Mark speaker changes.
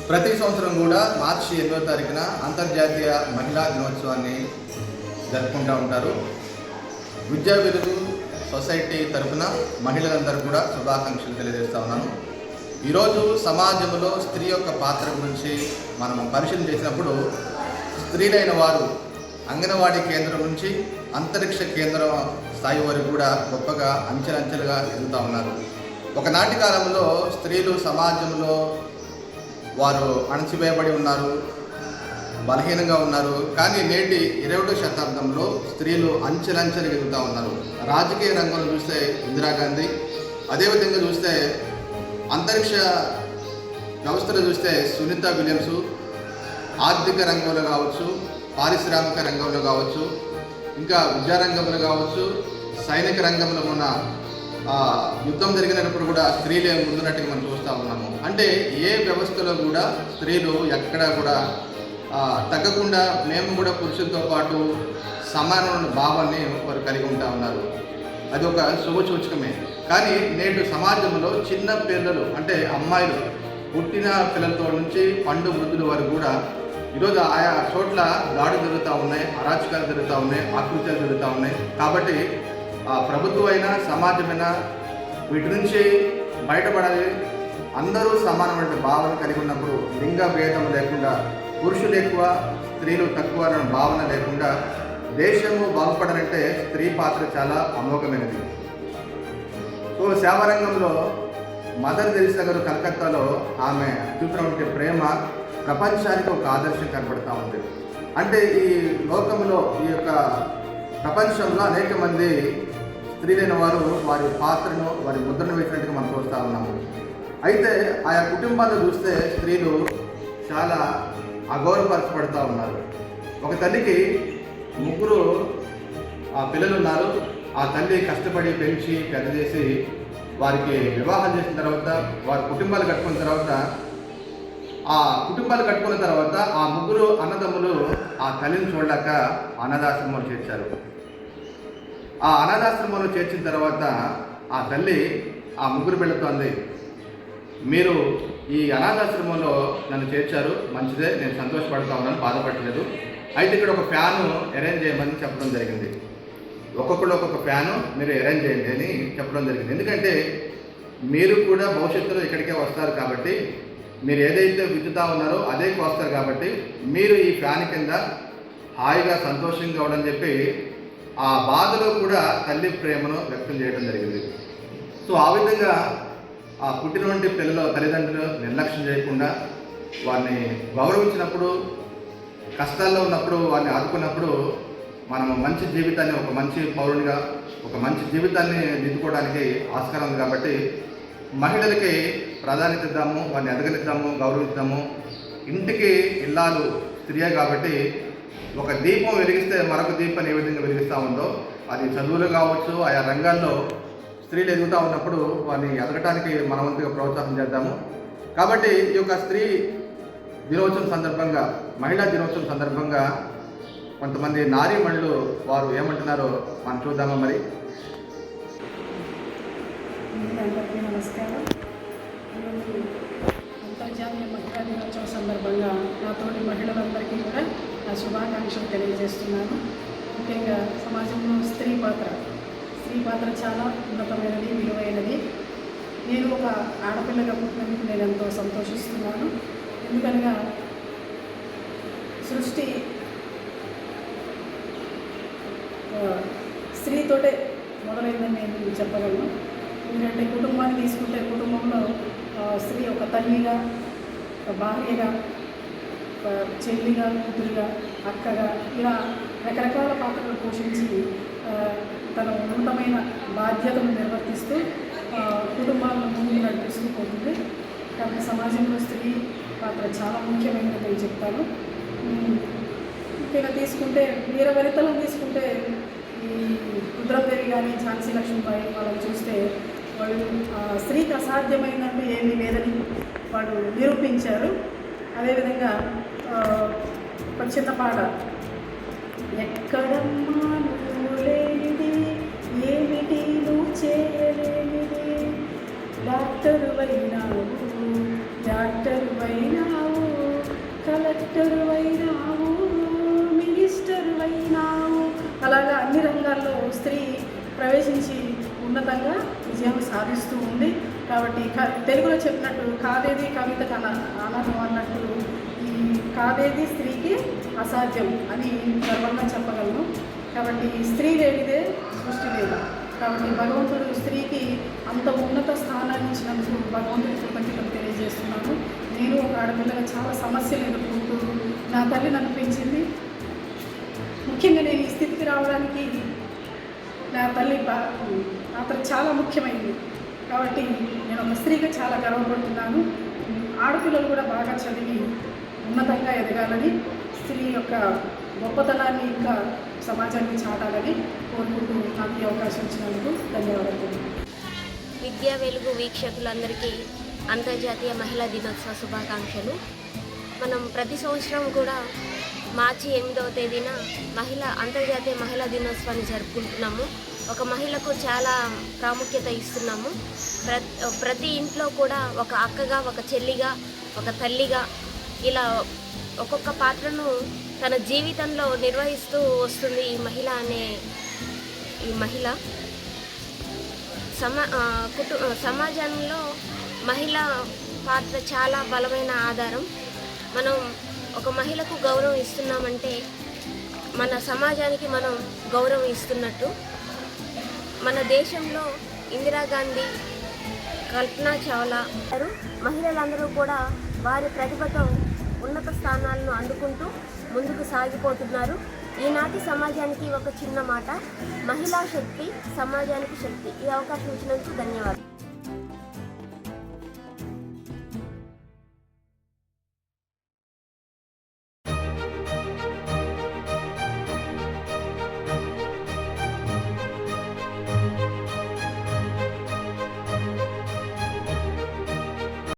Speaker 1: ప్రతి సంవత్సరం కూడా మార్చి 8వ తారీఖున అంతర్జాతీయ మహిళా దినోత్సవాన్ని జరుపుకుంటూ ఉంటారు. విద్యా వెలుగు సొసైటీ తరఫున మహిళలందరూ కూడా శుభాకాంక్షలు తెలియజేస్తూ ఉన్నాను. ఈరోజు సమాజంలో స్త్రీ యొక్క పాత్ర గురించి మనం పరిశీలన చేసినప్పుడు స్త్రీలైన వారు అంగన్వాడీ కేంద్రం నుంచి అంతరిక్ష కేంద్రం స్థాయి వరకు కూడా గొప్పగా అంచెలంచెలుగా ఎదుగుతూ ఉన్నారు. ఒకనాటి కాలంలో స్త్రీలు సమాజంలో వారు అణచివేయబడి ఉన్నారు, బలహీనంగా ఉన్నారు. కానీ నేటి 21వ శతాబ్దంలో స్త్రీలు అంచెలంచెలు ఎదుగుతూ ఉన్నారు. రాజకీయ రంగంలో చూస్తే ఇందిరాగాంధీ, అదేవిధంగా చూస్తే అంతరిక్ష వ్యవస్థలో చూస్తే సునీత విలియమ్స్, ఆర్థిక రంగంలో కావచ్చు, పారిశ్రామిక రంగంలో కావచ్చు, ఇంకా విద్యారంగంలో కావచ్చు, సైనిక రంగంలో ఉన్న యుద్ధం జరిగినప్పుడు కూడా స్త్రీలే ముందున్నట్టుగా మనం చూస్తూ ఉన్నాము. అంటే ఏ వ్యవస్థలో కూడా స్త్రీలు ఎక్కడా కూడా తగ్గకుండా మేము కూడా పురుషులతో పాటు సమానమైన భావాన్ని వారు కలిగి ఉంటా ఉన్నారు. అది ఒక శుభసూచకమే. కానీ నేడు సమాజంలో చిన్న పిల్లలు అంటే అమ్మాయిలు పుట్టిన పిల్లలతో నుంచి పండు వృద్ధుల వరకు కూడా ఈరోజు ఆయా చోట్ల దాడులు జరుగుతూ ఉన్నాయి, అరాచకాలు జరుగుతూ ఉన్నాయి, ఆకృత్యాలు జరుగుతూ ఉన్నాయి. కాబట్టి ప్రభుత్వం అయినా సమాజమైనా వీటి నుంచి బయటపడాలి. అందరూ సమానమైన భావన కలిగి ఉన్నప్పుడు లింగ భేదం లేకుండా పురుషులు ఎక్కువ స్త్రీలు తక్కువ అనే భావన లేకుండా దేశము బాగుపడాలంటే స్త్రీ పాత్ర చాలా అమోఘమైనది. సో సేవారంగంలో మదర్ తెరిసా గారు కలకత్తాలో ఆమె చూపినటువంటి ప్రేమ ప్రపంచానికి ఒక ఆదర్శం కనబడుతూ ఉంది. అంటే ఈ లోకంలో ఈ యొక్క ప్రపంచంలో అనేక మంది స్త్రీలైన వారు వారి పాత్రను వారి ముద్రను వేసినట్టుగా మనం చూస్తూ ఉన్నాము. అయితే ఆయా కుటుంబాల్లో చూస్తే స్త్రీలు చాలా అగౌరవపరచబడుతూ ఉన్నారు. ఒక తల్లికి 3 పిల్లలు ఉన్నారు. ఆ తల్లి కష్టపడి పెంచి పెద్ద చేసి వారికి వివాహం చేసిన తర్వాత వారి కుటుంబాలు కట్టుకున్న తర్వాత ఆ 3 అన్నదమ్ములు ఆ తల్లిని చూడలేక అనాథాశ్రమంలో చేర్చారు. ఆ అనాథాశ్రమంలో చేర్చిన తర్వాత ఆ తల్లి ఆ 3 పిల్లలతో అంది, మీరు ఈ అనాథాశ్రమంలో నన్ను చేర్చారు, మంచిదే, నేను సంతోషపడుతూ ఉన్నాను, బాధపడలేదు. అయితే ఇక్కడ ఒక ఫ్యాను అరేంజ్ చేయమని చెప్పడం జరిగింది. ఒక్కొక్కరు ఒక్కొక్క ఫ్యాను మీరు అరేంజ్ చేయండి అని చెప్పడం జరిగింది. ఎందుకంటే మీరు కూడా భవిష్యత్తులో ఇక్కడికే వస్తారు కాబట్టి, మీరు ఏదైతే విద్యుతా ఉన్నారో అదే వస్తారు కాబట్టి మీరు ఈ ఫ్యాన్ కింద హాయిగా సంతోషంగా ఉండని చెప్పి ఆ బాధలో కూడా తల్లి ప్రేమను వ్యక్తం చేయడం జరిగింది. సో ఆ విధంగా ఆ పుట్టినటువంటి పిల్లల తల్లిదండ్రులు నిర్లక్ష్యం చేయకుండా వారిని గౌరవించినప్పుడు, కష్టాల్లో ఉన్నప్పుడు వారిని ఆదుకున్నప్పుడు మనము మంచి జీవితాన్ని, ఒక మంచి పౌరునిగా ఒక మంచి జీవితాన్ని దిద్దుకోవడానికి ఆస్కారం ఉంది. కాబట్టి మహిళలకి ప్రాధాన్యత ఇద్దాము, వారిని ఎదగనిద్దాము, గౌరవిద్దాము. ఇంటికి ఇల్లాలు స్త్రీయే కాబట్టి ఒక దీపం వెలిగిస్తే మరొక దీపాన్ని ఏ విధంగా వెలిగిస్తూ ఉందో, అది చదువులు కావచ్చు, ఆయా రంగాల్లో స్త్రీలు ఎదుగుతూ ఉన్నప్పుడు వారిని ఎదగటానికి మనవంతుగా ప్రోత్సాహం చేద్దాము. కాబట్టి ఈ యొక్క స్త్రీ దినోత్సవం సందర్భంగా, మహిళా దినోత్సవం సందర్భంగా కొంతమంది నారీమణులు వారు ఏమంటున్నారో మనం చూద్దామా. మరి
Speaker 2: అందరికీ నమస్కారం. ఈరోజు అంతర్జాతీయ మహిళా దినోత్సవం సందర్భంగా నాతోటి మహిళలందరికీ కూడా నా శుభాకాంక్షలు తెలియజేస్తున్నాను. ముఖ్యంగా సమాజంలో స్త్రీ పాత్ర చాలా ఉన్నతమైనది, విలువైనది. నేను ఒక ఆడపిల్లగా పుట్టినందుకు నేను ఎంతో సంతోషిస్తున్నాను. ఎందుకనగా సృష్టి స్త్రీతోటే మొదలైందని నేను చెప్పగలను. ఎందుకంటే కుటుంబాన్ని తీసుకుంటే కుటుంబంలో స్త్రీ ఒక తల్లిగా, ఒక భార్యగా, ఒక చెల్లిగా, కూతురిగా, అక్కగా ఇలా రకరకాల పాత్రలు పోషించి తన ఉన్నతమైన బాధ్యతను నిర్వర్తిస్తూ కుటుంబాలను ముందుకు నడిపిస్తూ పోతుంది. కాబట్టి సమాజంలో స్త్రీ పాత్ర చాలా ముఖ్యమైనది నేను చెప్తాను. ముఖ్యంగా తీసుకుంటే వీరవనితలను తీసుకుంటే ఈ రుద్రదేవి కానీ ఝాన్సీ లక్ష్మీబాయి వాళ్ళని చూస్తే వాళ్ళు స్త్రీకి అసాధ్యమైనట్టు ఏమీ లేదని వాళ్ళు నిరూపించారు. అదేవిధంగా ఒక చిన్న పాట, ఎక్కడమ్మా నువ్వు లేనిది, ఏమిటి నువ్వు చేయలేనిది, డాక్టరు అయినావు నుంచి ఉన్నతంగా విజయం సాధిస్తూ ఉంది. కాబట్టి తెలుగులో చెప్పినట్టు కాదేది కవిత అనను అన్నట్టు ఈ కాదేది స్త్రీకి అసాధ్యం అని గర్వంగా చెప్పగలను. కాబట్టి స్త్రీ లేనిదే సృష్టి లేదు. కాబట్టి భగవంతుడు స్త్రీకి అంత ఉన్నత స్థానాన్ని ఇచ్చినందుకు భగవంతుడి కృతజ్ఞతలు తెలియజేస్తున్నాను. నేను ఒక ఆడపిల్లగా చాలా సమస్యలు ఎదుర్కొంటూ నా తల్లి నన్ను పెంచింది. ముఖ్యంగా నేను ఈ స్థితికి రావడానికి నా తల్లి పాత్ర చాలా ముఖ్యమైనది. కాబట్టి నేను ఒక స్త్రీగా చాలా గర్వపడుతున్నాను. ఆడపిల్లలు కూడా బాగా చదివి ఉన్నతంగా ఎదగాలని, స్త్రీ యొక్క గొప్పతనాన్ని ఇంకా సమాజానికి చాటాలని కోరుకుంటూ నాకు ఈ అవకాశం ఇచ్చినందుకు ధన్యవాదాలు.
Speaker 3: విద్యా వెలుగు వీక్షకులందరికీ అంతర్జాతీయ మహిళా దినోత్సవ శుభాకాంక్షలు. మనం ప్రతి సంవత్సరం కూడా మార్చి 8వ తేదీన అంతర్జాతీయ మహిళా దినోత్సవాన్ని జరుపుకుంటున్నాము. ఒక మహిళకు చాలా ప్రాముఖ్యత ఇస్తున్నాము. ప్రతి ఇంట్లో కూడా ఒక అక్కగా, ఒక చెల్లిగా, ఒక తల్లిగా ఇలా ఒక్కొక్క పాత్రను తన జీవితంలో నిర్వహిస్తూ వస్తుంది ఈ మహిళ. సమాజంలో మహిళ పాత్ర చాలా బలమైన ఆధారం. మనం ఒక మహిళకు గౌరవం ఇస్తున్నామంటే మన సమాజానికి మనం గౌరవం ఇస్తున్నట్టు. మన దేశంలో ఇందిరాగాంధీ, కల్పనా చావ్లా మహిళలందరూ కూడా వారి ప్రతిభతో ఉన్నత స్థానాలను అందుకుంటూ ముందుకు సాగిపోతున్నారు. ఈనాటి సమాజానికి ఒక చిన్న మాట: మహిళా శక్తి సమాజానికి శక్తి. ఈ అవకాశం ఇచ్చినందుకు ధన్యవాదాలు.